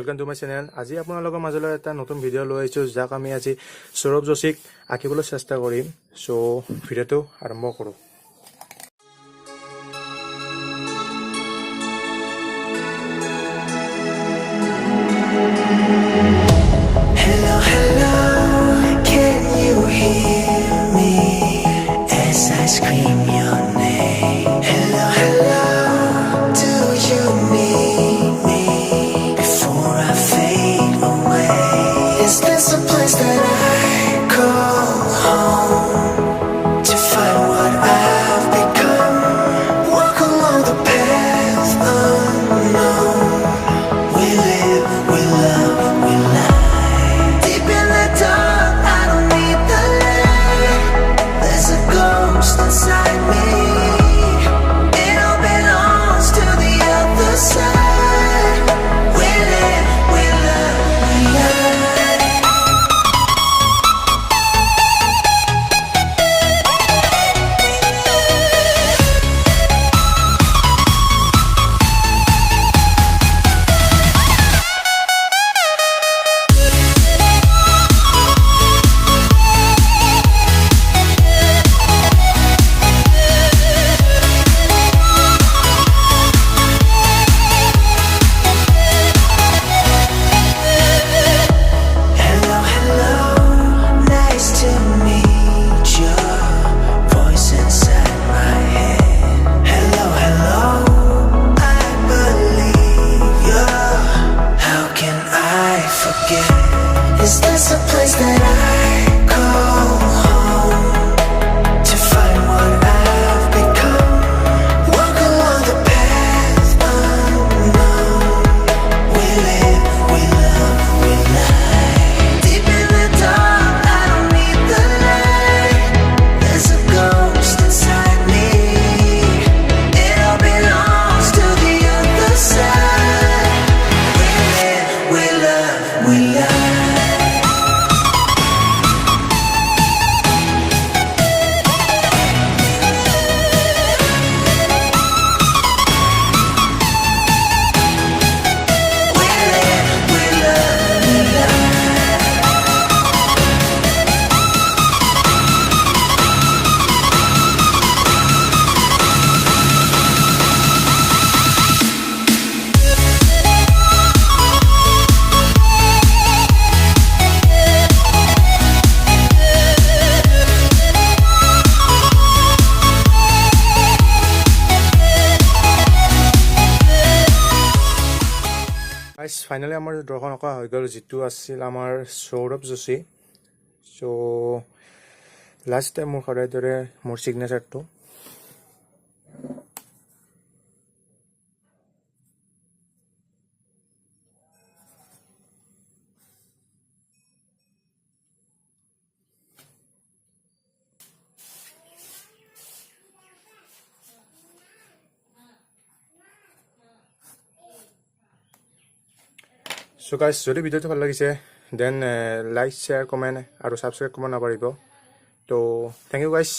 welcome to my channel. আজি আপোনালোকৰ মাজলৈ এটা নতুন ভিডিঅ' লৈ আহিছো যাক আমি আজি সৌৰভ যোশীক আঁকিবলৈ চেষ্টা কৰিম সো ভিডিঅ'টো আৰম্ভ কৰো Hello hello can you hear me as I scream your name Hello hello do you need me before I fade away Is this a place that I call home to find what I've become Walk along the path unknown We live, we love, we lie Deep in the dark, I don't need the light There's a ghost inside me It all belongs to the other side We live, we love, we lie Is this a place that I call home to find what I've become? Walk along the path unknown. We live, we love, we lie. Deep in the dark, I don't need the light. There's a ghost inside me. It all belongs to the other side. We live, we love, we lie. Finally আমাৰ দৰ্শন কৰা হৈ গ'ল যিটো আছিল আমাৰ Saurabh Joshi so last time মোৰ সদায় দৰে মোৰ সিগনেচাৰটো So guys, যদি ভিডিওটো ভাল লাগিছে দেন লাইক শেয়াৰ কমেন্ট আৰু সাবস্ক্ৰাইব কৰিব নাপাহৰিব তো থ্যাংক ইউ গাইস